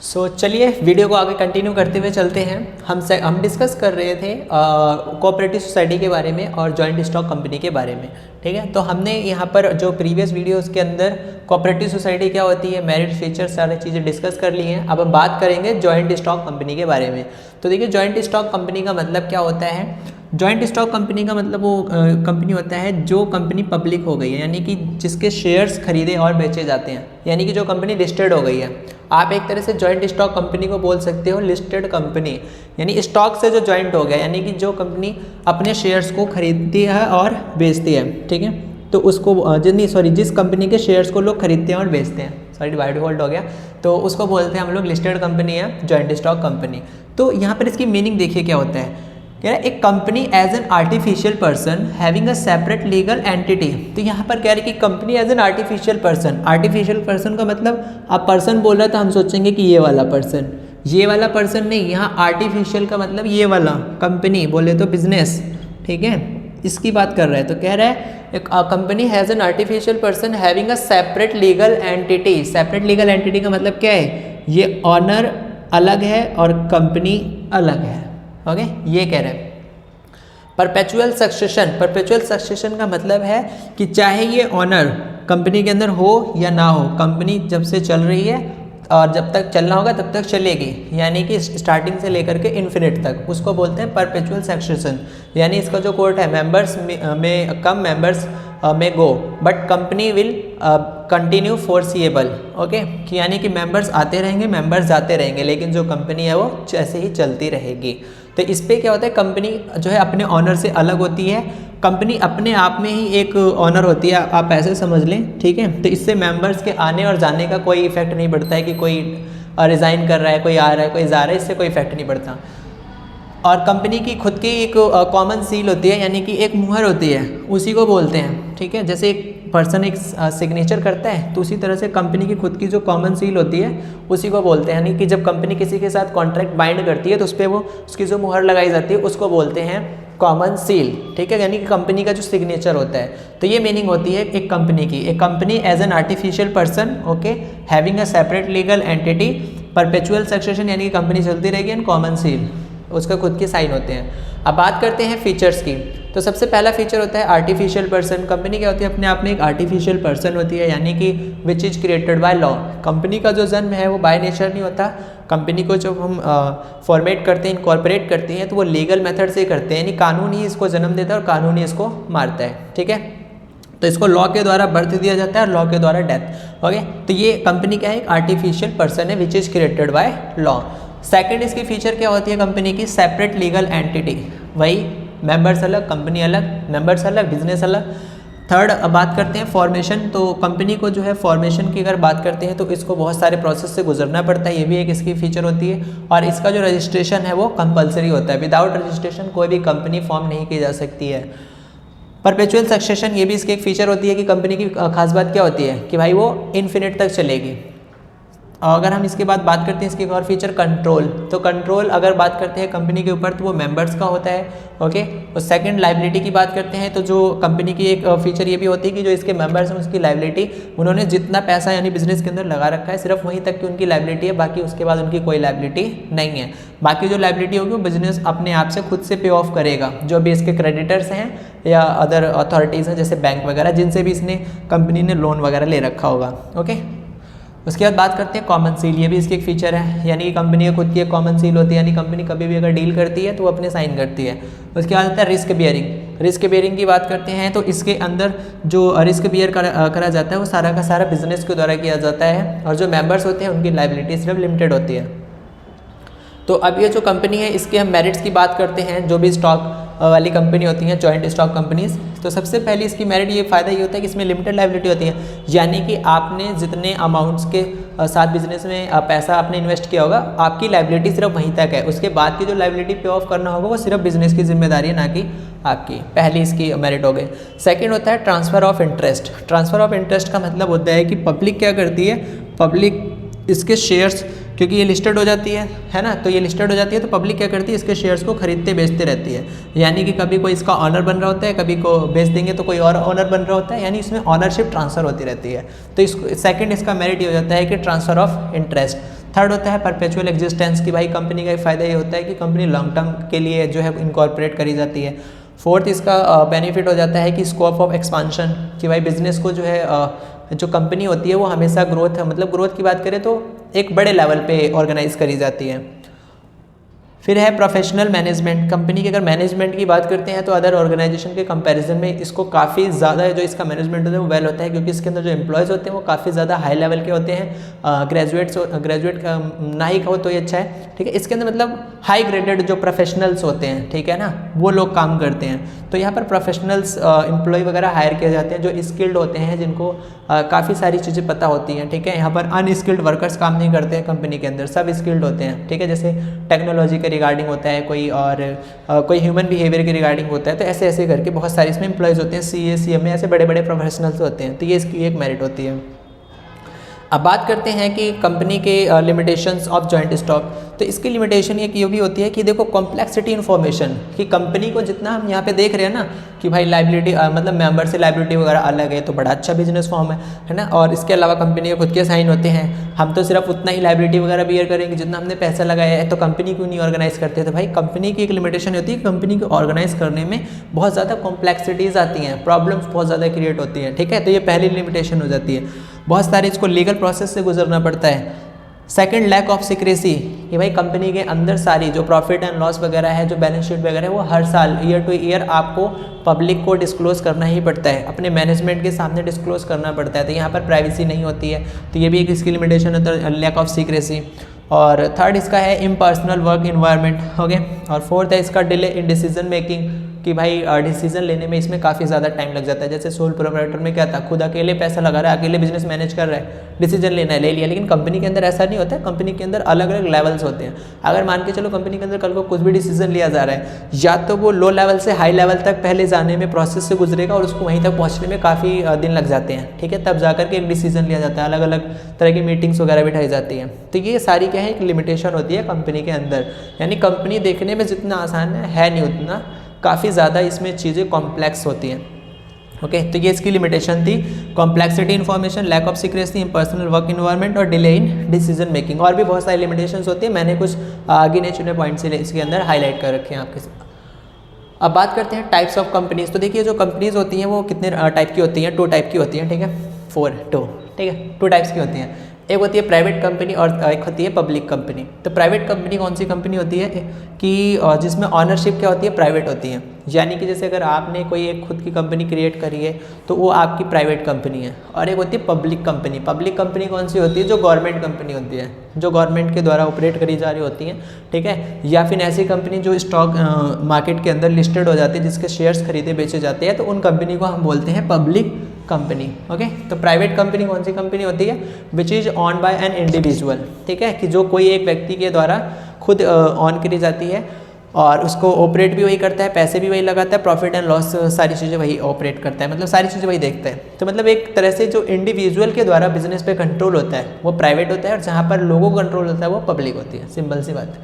चलिए वीडियो को आगे कंटिन्यू करते हुए चलते हैं। हम डिस्कस कर रहे थे कोऑपरेटिव सोसाइटी के बारे में और जॉइंट स्टॉक कंपनी के बारे में। ठीक है, तो हमने यहाँ पर जो प्रीवियस वीडियोस के अंदर कोऑपरेटिव सोसाइटी क्या होती है, मेरिट, फीचर्स, सारी चीज़ें डिस्कस कर ली हैं। अब हम बात करेंगे जॉइंट स्टॉक कंपनी के बारे में। तो देखिए, जॉइंट स्टॉक कंपनी का मतलब क्या होता है। जॉइंट स्टॉक कंपनी का मतलब वो कंपनी होता है जो कंपनी पब्लिक हो गई है, यानी कि जिसके शेयर्स खरीदे और बेचे जाते हैं, यानी कि जो कंपनी लिस्टेड हो गई है। आप एक तरह से जॉइंट स्टॉक कंपनी को बोल सकते हो लिस्टेड कंपनी, यानी स्टॉक से जो जॉइंट हो गया, यानी कि जो कंपनी अपने शेयर्स को खरीदती है और बेचती है। ठीक है, तो उसको जिस कंपनी के शेयर्स को लोग खरीदते हैं और बेचते हैं, सॉरी डिवाइड होल्ड हो गया, तो उसको बोलते हैं हम लोग लिस्टेड कंपनी है, जॉइंट स्टॉक कंपनी। तो यहाँ पर इसकी मीनिंग देखिए क्या होता है। कह रहा है एक company as an artificial person having a separate legal entity. तो यहाँ पर कह रहे कि company as an artificial person. Artificial person का मतलब आप पर्सन बोल रहा है तो हम सोचेंगे कि ये वाला पर्सन, ये वाला पर्सन नहीं, यहाँ आर्टिफिशियल का मतलब ये वाला कंपनी बोले तो बिजनेस। ठीक है, इसकी बात कर रहा है। तो कह रहा है एक company has an artificial person having a separate legal entity. Separate legal entity का मतलब क्या है, ये ऑनर अलग है और कंपनी अलग है। ओके, ये कह रहे हैं। Perpetual succession. परपेचुअल सक्सेशन का मतलब है कि चाहे ये ऑनर कंपनी के अंदर हो या ना हो, कंपनी जब से चल रही है और जब तक चलना होगा तब तक चलेगी, यानी कि स्टार्टिंग से लेकर के इन्फिनिट तक, उसको बोलते हैं परपेचुअल सक्सेशन। यानी इसका जो कोर्ट है, मेंबर्स में कम मेंबर्स में go but company will continue foreseeable. Okay, यानी कि मेंबर्स आते रहेंगे, मेंबर्स जाते रहेंगे, लेकिन जो कंपनी है वो ऐसे ही चलती रहेगी। तो इस पर क्या होता है, कंपनी जो है अपने ऑनर से अलग होती है। कंपनी अपने आप में ही एक ऑनर होती है, आप ऐसे समझ लें। ठीक है, तो इससे मेंबर्स के आने और जाने का कोई इफेक्ट नहीं पड़ता है कि कोई रिज़ाइन कर रहा है, कोई आ रहा है, कोई जा रहा है, इससे कोई इफेक्ट नहीं पड़ता। और कंपनी की खुद की एक कॉमन सील होती है, यानी कि एक मुहर होती है, उसी को बोलते हैं। ठीक है, जैसे एक पर्सन एक सिग्नेचर करता है, तो उसी तरह से कंपनी की खुद की जो कॉमन सील होती है उसी को बोलते हैं। यानी कि जब कंपनी किसी के साथ कॉन्ट्रैक्ट बाइंड करती है तो उस पर वो उसकी जो मुहर लगाई जाती है उसको बोलते हैं कॉमन सील। ठीक है, यानी कि कंपनी का जो सिग्नेचर होता है। तो ये मीनिंग होती है एक कंपनी की। एक company as an artificial person, okay, having a separate legal entity, perpetual succession यानी कि कंपनी चलती रहेगी, एंड कॉमन सील, उसका खुद के साइन होते हैं। अब बात करते हैं फीचर्स की। तो सबसे पहला फीचर होता है आर्टिफिशियल पर्सन। कंपनी क्या होती है, अपने आप में एक आर्टिफिशियल पर्सन होती है, यानी कि which is created by law. Company का जो जन्म है वो बाय नेचर नहीं होता। कंपनी को जब हम फॉर्मेट करते हैं, इनकॉर्पोरेट करते हैं, तो वो लीगल मेथड से करते हैं, यानी कानून ही इसको जन्म देता है और कानून ही इसको मारता है। ठीक है, तो इसको लॉ के द्वारा बर्थ दिया जाता है और लॉ के द्वारा डेथ। ओके, तो ये कंपनी क्या है, एक आर्टिफिशियल पर्सन है which is created by law. Second इसकी फीचर क्या होती है कंपनी की, सेपरेट लीगल एंटिटी। वही मेंबर्स अलग, कंपनी अलग, मेंबर्स अलग, बिजनेस अलग। थर्ड अब बात करते हैं फॉर्मेशन। तो कंपनी को जो है फॉर्मेशन की अगर बात करते हैं तो इसको बहुत सारे प्रोसेस से गुजरना पड़ता है, ये भी एक इसकी फीचर होती है। और इसका जो रजिस्ट्रेशन है वो कंपलसरी होता है, विदाउट रजिस्ट्रेशन कोई भी कंपनी फॉर्म नहीं की जा सकती है। परपेचुअल सक्सेशन, ये भी इसकी एक फीचर होती है कि कंपनी की खास बात क्या होती है कि भाई वो इन्फिनिट तक चलेगी। अगर हम इसके बाद बात करते हैं इसकी एक और फीचर कंट्रोल। तो कंट्रोल अगर बात करते हैं कंपनी के ऊपर तो वो मेंबर्स का होता है। ओके, और सेकंड लायबिलिटी की बात करते हैं तो जो कंपनी की एक फीचर ये भी होती है कि जो इसके मेंबर्स हैं उसकी लायबिलिटी, उन्होंने जितना पैसा यानी बिजनेस के अंदर लगा रखा है सिर्फ वहीं तक की उनकी लायबिलिटी है, बाकी उसके बाद उनकी कोई लायबिलिटी नहीं है। बाकी जो लायबिलिटी होगी वो बिजनेस अपने आप से खुद से पे ऑफ करेगा, जो भी इसके क्रेडिटर्स हैं या अदर अथॉरिटीज़ हैं जैसे बैंक वगैरह, जिनसे भी इसने कंपनी ने लोन वगैरह ले रखा होगा। ओके, उसके बाद बात करते हैं कॉमन सील। ये भी इसकी एक फीचर है, यानी कि कंपनी की खुद की एक कॉमन सील होती है, यानी कंपनी कभी भी अगर डील करती है तो वो अपने साइन करती है। उसके बाद आता है रिस्क बियरिंग। रिस्क बियरिंग की बात करते हैं तो इसके अंदर जो रिस्क बियर करा जाता है वो सारा का सारा बिजनेस के द्वारा किया जाता है, और जो मेंबर्स होते हैं उनकी लायबिलिटी सिर्फ लिमिटेड होती है। तो अब ये जो कंपनी है इसके हम मेरिट्स की बात करते हैं। जो भी स्टॉक वाली कंपनी होती हैं, जॉइंट स्टॉक कंपनीज, तो सबसे पहले इसकी मेरिट ये फ़ायदा ये होता है कि इसमें लिमिटेड लायबिलिटी होती है, यानी कि आपने जितने अमाउंट्स के साथ बिजनेस में पैसा आपने इन्वेस्ट किया होगा, आपकी लायबिलिटी सिर्फ वहीं तक है। उसके बाद की जो लायबिलिटी पे ऑफ करना होगा वो सिर्फ बिजनेस की जिम्मेदारी है, ना कि आपकी। पहली इसकी मेरिट हो गई। सेकेंड होता है transfer of interest. Transfer of interest का मतलब होता है कि पब्लिक क्या करती है, पब्लिक इसके शेयर्स, क्योंकि ये लिस्टेड हो जाती है ना, तो ये लिस्टेड हो जाती है तो पब्लिक क्या करती है, इसके शेयर्स को खरीदते बेचते रहती है। यानी कि कभी कोई इसका ऑनर बन रहा होता है, कभी को बेच देंगे तो कोई और ऑनर बन रहा होता है, यानी इसमें ऑनरशिप ट्रांसफ़र होती रहती है। तो इस सेकंड इसका मेरिट ये हो जाता है कि ट्रांसफ़र ऑफ इंटरेस्ट। थर्ड होता है परपेचुअल एग्जिस्टेंस, कि भाई कंपनी का एक फ़ायदा ये होता है कि कंपनी लॉन्ग टर्म के लिए जो है इनकॉर्पोरेट करी जाती है। फोर्थ इसका बेनिफिट हो जाता है कि स्कोप ऑफ एक्सपांशन, कि भाई बिजनेस को जो है जो कंपनी होती है वो हमेशा ग्रोथ, मतलब ग्रोथ की बात करें तो एक बड़े लेवल पे ऑर्गेनाइज करी जाती है। फिर है प्रोफेशनल मैनेजमेंट, कंपनी की अगर मैनेजमेंट की बात करते हैं तो अदर ऑर्गेनाइजेशन के कंपैरिजन में इसको काफ़ी ज़्यादा जो इसका मैनेजमेंट होता है वो वेल होता है, क्योंकि इसके अंदर जो एम्प्लॉयज़ होते हैं वो काफ़ी ज़्यादा हाई लेवल के होते हैं। ग्रेजुएट ना ही कहो तो ये अच्छा है, ठीक है। इसके अंदर मतलब हाई ग्रेडेड जो प्रोफेशनल्स होते हैं, ठीक है ना, वो लोग काम करते हैं। तो यहाँ पर प्रोफेशनल्स एम्प्लॉय वगैरह हायर किए जाते हैं जो स्किल्ड होते हैं, जिनको काफ़ी सारी चीज़ें पता होती हैं, ठीक है। यहाँ पर अनस्किल्ड वर्कर्स काम नहीं करते हैं कंपनी के अंदर, सब स्किल्ड होते हैं, ठीक है। जैसे टेक्नोलॉजी के रिगार्डिंग होता है कोई, और कोई ह्यूमन बिहेवियर के रिगार्डिंग होता है, तो ऐसे ऐसे करके बहुत सारे इसमें एम्प्लॉयज़ होते हैं, CA CMA ऐसे बड़े बड़े प्रोफेशनल्स होते हैं। तो ये इसकी एक मेरिट होती है। अब बात करते हैं कि कंपनी के लिमिटेशंस ऑफ जॉइंट स्टॉक। तो इसकी लिमिटेशन ये भी होती है कि देखो कॉम्प्लेक्सिटी इन्फॉर्मेशन, कि कंपनी को जितना हम यहाँ पे देख रहे हैं ना कि भाई लाइबिलिटी मतलब मेंबर से लाइबिलिटी वगैरह अलग है, तो बड़ा अच्छा बिजनेस फॉर्म है ना। और इसके अलावा कंपनी के खुद के साइन होते हैं, हम तो सिर्फ उतना ही लाइबिलिटी वगैरह बियर करेंगे जितना हमने पैसा लगाया है, तो कंपनी क्यों नहीं ऑर्गेनाइज करते। तो भाई कंपनी की एक लिमिटेशन होती है, कंपनी को ऑर्गेनाइज करने में बहुत ज़्यादा कॉम्प्लेक्सिटीज़ आती हैं, प्रॉब्लम्स बहुत ज़्यादा क्रिएट होती हैं, ठीक है। तो ये पहली लिमिटेशन हो जाती है, बहुत सारे इसको लीगल प्रोसेस से गुजरना पड़ता है। सेकंड, लैक ऑफ सिक्रेसी, कि भाई कंपनी के अंदर सारी जो प्रॉफिट एंड लॉस वगैरह है, जो बैलेंस शीट वगैरह है, वो हर साल ईयर टू ईयर आपको पब्लिक को डिस्क्लोज करना ही पड़ता है, अपने मैनेजमेंट के सामने डिस्क्लोज करना पड़ता है। तो यहाँ पर प्राइवेसी नहीं होती है, तो ये भी एक इसकी लिमिटेशन होता है, लैक ऑफ सिक्रेसी। और थर्ड इसका है इम्पर्सनल वर्क इन्वायरमेंट, ओके। और फोर्थ है इसका डिले इन डिसीजन मेकिंग, कि भाई डिसीजन लेने में इसमें काफ़ी ज़्यादा टाइम लग जाता है। जैसे सोल प्रोप्राइटर में क्या था, खुद अकेले पैसा लगा रहा है, अकेले बिजनेस मैनेज कर रहा है, डिसीजन लेना है, ले लिया। लेकिन कंपनी के अंदर ऐसा नहीं होता है, कंपनी के अंदर अलग अलग लेवल्स होते हैं। अगर मान के चलो कंपनी के अंदर कल को कुछ भी डिसीजन लिया जा रहा है, या तो वो लो लेवल से हाई लेवल तक पहले जाने में प्रोसेस से गुजरेगा और उसको वहीं तक पहुँचने में काफ़ी दिन लग जाते हैं, ठीक है। तब जाकर के एक डिसीजन लिया जाता है, अलग अलग तरह की मीटिंग्स वगैरह बिठाई जाती हैं। तो ये सारी क्या है, एक लिमिटेशन होती है कंपनी के अंदर, यानी कंपनी देखने में जितना आसान है नहीं उतना काफ़ी ज़्यादा इसमें चीज़ें कॉम्प्लेक्स होती हैं, ओके। तो ये इसकी लिमिटेशन थी, complexity information, lack of secrecy, impersonal work environment और डिले इन डिसीजन मेकिंग। और भी बहुत सारी लिमिटेशंस होती है, मैंने कुछ गिने चुने पॉइंट्स इसके अंदर हाईलाइट कर रखे हैं आपके साथ। अब बात करते हैं टाइप्स ऑफ कंपनीज। तो देखिए जो कंपनीज होती हैं वो कितने टाइप की होती हैं, 2 टाइप की होती हैं, ठीक है, 2 ठीक है, 2 टाइप्स की होती हैं। एक होती है प्राइवेट कंपनी और एक होती है पब्लिक कंपनी। तो प्राइवेट कंपनी कौन सी कंपनी होती है कि जिसमें ऑनरशिप क्या होती है, प्राइवेट होती है। यानी कि जैसे अगर आपने कोई एक खुद की कंपनी क्रिएट करी है तो वो आपकी प्राइवेट कंपनी है। और एक होती है पब्लिक कंपनी। पब्लिक कंपनी कौन सी होती है, जो गवर्नमेंट कंपनी होती है, जो गवर्नमेंट के द्वारा ऑपरेट करी जा रही होती हैं, ठीक है। या फिर ऐसी कंपनी जो स्टॉक मार्केट के अंदर लिस्टेड हो जाती है, जिसके शेयर्स खरीदे बेचे जाते हैं, तो उन कंपनी को हम बोलते हैं पब्लिक कंपनी, ओके। तो प्राइवेट कंपनी कौन सी कंपनी होती है, which is owned by an individual, ठीक है, कि जो कोई एक व्यक्ति के द्वारा खुद ऑन करी जाती है और उसको ऑपरेट भी वही करता है, पैसे भी वही लगाता है, प्रॉफिट एंड लॉस सारी चीज़ें वही ऑपरेट करता है, मतलब सारी चीज़ें वही देखता है। तो मतलब एक तरह से जो इंडिविजुअल के द्वारा बिजनेस पे कंट्रोल होता है वो प्राइवेट होता है, और जहाँ पर लोगों को कंट्रोल होता है वो पब्लिक होती है, सिंपल सी बात।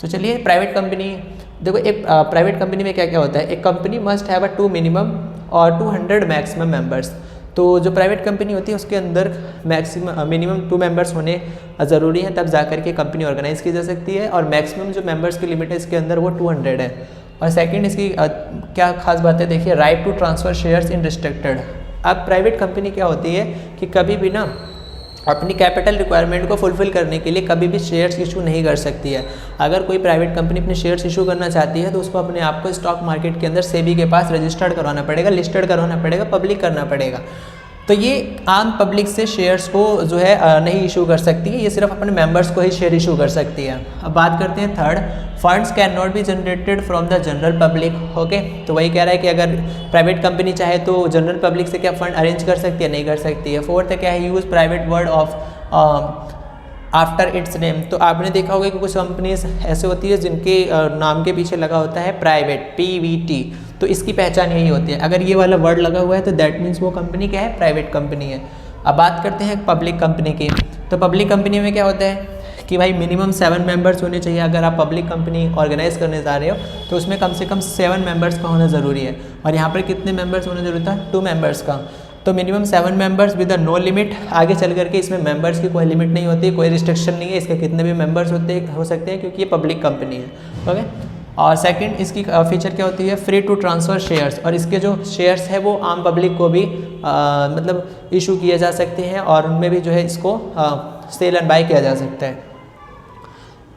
तो चलिए प्राइवेट कंपनी देखो, एक प्राइवेट कंपनी में क्या क्या होता है, एक company must have a 2 minimum और 200 मैक्सिमम मेंबर्स। तो जो प्राइवेट कंपनी होती है उसके अंदर मिनिमम 2 मेंबर्स होने ज़रूरी हैं, तब जाकर के कंपनी ऑर्गेनाइज की जा सकती है। और मैक्सिमम जो मेंबर्स की लिमिट है इसके अंदर वो 200 है। और सेकंड इसकी क्या खास बात है, देखिए, right to transfer shares in restricted. अब प्राइवेट कंपनी क्या होती है कि कभी भी ना अपनी कैपिटल रिक्वायरमेंट को फुलफिल करने के लिए कभी भी शेयर्स इशू नहीं कर सकती है। अगर कोई प्राइवेट कंपनी अपने शेयर्स इशू करना चाहती है तो उसको अपने आप को स्टॉक मार्केट के अंदर सेबी के पास रजिस्टर्ड करवाना पड़ेगा, लिस्टेड करवाना पड़ेगा, पब्लिक करना पड़ेगा। तो ये आम पब्लिक से शेयर्स को जो है नहीं इशू कर सकती है, ये सिर्फ अपने मेंबर्स को ही शेयर इशू कर सकती है। अब बात करते हैं third, funds can not be generated from the general public, okay. तो वही कह रहा है कि अगर प्राइवेट कंपनी चाहे तो जनरल पब्लिक से क्या फंड अरेंज कर सकती है, नहीं कर सकती है। फोर्थ है क्या है, use private word of after it's name. तो आपने देखा होगा कि कुछ कंपनीज ऐसे होती है जिनके नाम के पीछे लगा होता है प्राइवेट, PVT, तो इसकी पहचान यही होती है। अगर ये वाला वर्ड लगा हुआ है तो दैट मीन्स वो कंपनी क्या है, प्राइवेट कंपनी है। अब बात करते हैं पब्लिक कंपनी की। तो पब्लिक कंपनी में क्या होता है कि भाई मिनिमम 7 मेंबर्स होने चाहिए। अगर आप पब्लिक कंपनी ऑर्गेनाइज करने जा रहे हो तो उसमें कम से कम 7 मेंबर्स का होना ज़रूरी है। और यहाँ पर कितने मेंबर्स होना जरूरी था, 2 मेंबर्स का। तो minimum 7 members with no limit. आगे चल करके इसमें मेंबर्स की कोई लिमिट नहीं होती, कोई रिस्ट्रिक्शन नहीं है, इसके कितने भी मेंबर्स हो सकते हैं क्योंकि ये पब्लिक कंपनी है। ओके, और सेकंड इसकी फीचर क्या होती है, फ्री टू ट्रांसफ़र शेयर्स, और इसके जो शेयर्स है वो आम पब्लिक को भी मतलब इशू किए जा सकते हैं और उनमें भी जो है इसको सेल एंड बाय किया जा सकता है।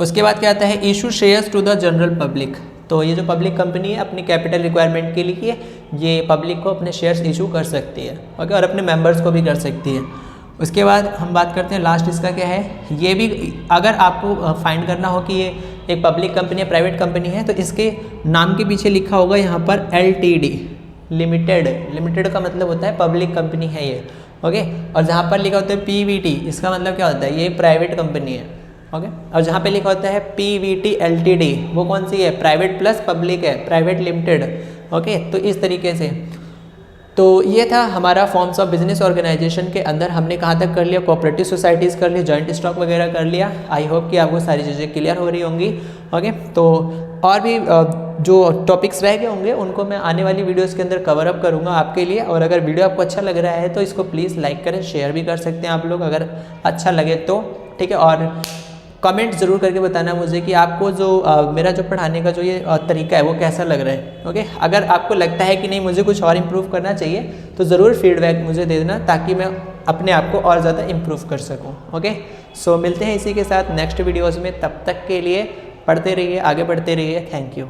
उसके बाद क्या आता है, issue shares to the general public. तो ये जो पब्लिक कंपनी है अपनी कैपिटल रिक्वायरमेंट के लिए ये पब्लिक को अपने शेयर्स इशू कर सकती है, ओके, और अपने मेंबर्स को भी कर सकती है। उसके बाद हम बात करते हैं लास्ट इसका क्या है, ये भी अगर आपको फाइंड करना हो कि ये एक पब्लिक कंपनी है, प्राइवेट कंपनी है, तो इसके नाम के पीछे लिखा होगा यहाँ पर LTD, लिमिटेड। लिमिटेड का मतलब होता है पब्लिक कंपनी है ये, ओके। और जहाँ पर लिखा होता है PVT, इसका मतलब क्या होता है, ये प्राइवेट कंपनी है, ओके। और जहाँ पे लिखा होता है PVT LTD, वो कौन सी है, प्राइवेट प्लस पब्लिक है, प्राइवेट लिमिटेड, ओके। तो इस तरीके से तो ये था हमारा फॉर्म्स ऑफ बिजनेस ऑर्गेनाइजेशन के अंदर हमने कहाँ तक कर लिया, कोऑपरेटिव सोसाइटीज़ कर लिया, जॉइंट स्टॉक वगैरह कर लिया। आई होप कि आपको सारी चीज़ें क्लियर हो रही होंगी, ओके। तो और भी जो टॉपिक्स रह गए होंगे उनको मैं आने वाली वीडियोस के अंदर कवर अप करूँगा आपके लिए। और अगर वीडियो आपको अच्छा लग रहा है तो इसको प्लीज़ लाइक करें, शेयर भी कर सकते हैं आप लोग अगर अच्छा लगे तो, ठीक है। और कमेंट ज़रूर करके बताना मुझे कि आपको जो मेरा जो पढ़ाने का जो ये तरीका है वो कैसा लग रहा है, ओके। अगर आपको लगता है कि नहीं मुझे कुछ और इम्प्रूव करना चाहिए तो ज़रूर फीडबैक मुझे दे देना ताकि मैं अपने आप को और ज़्यादा इम्प्रूव कर सकूं, ओके। सो मिलते हैं इसी के साथ नेक्स्ट वीडियोज़ में, तब तक के लिए पढ़ते रहिए, आगे बढ़ते रहिए। Thank you.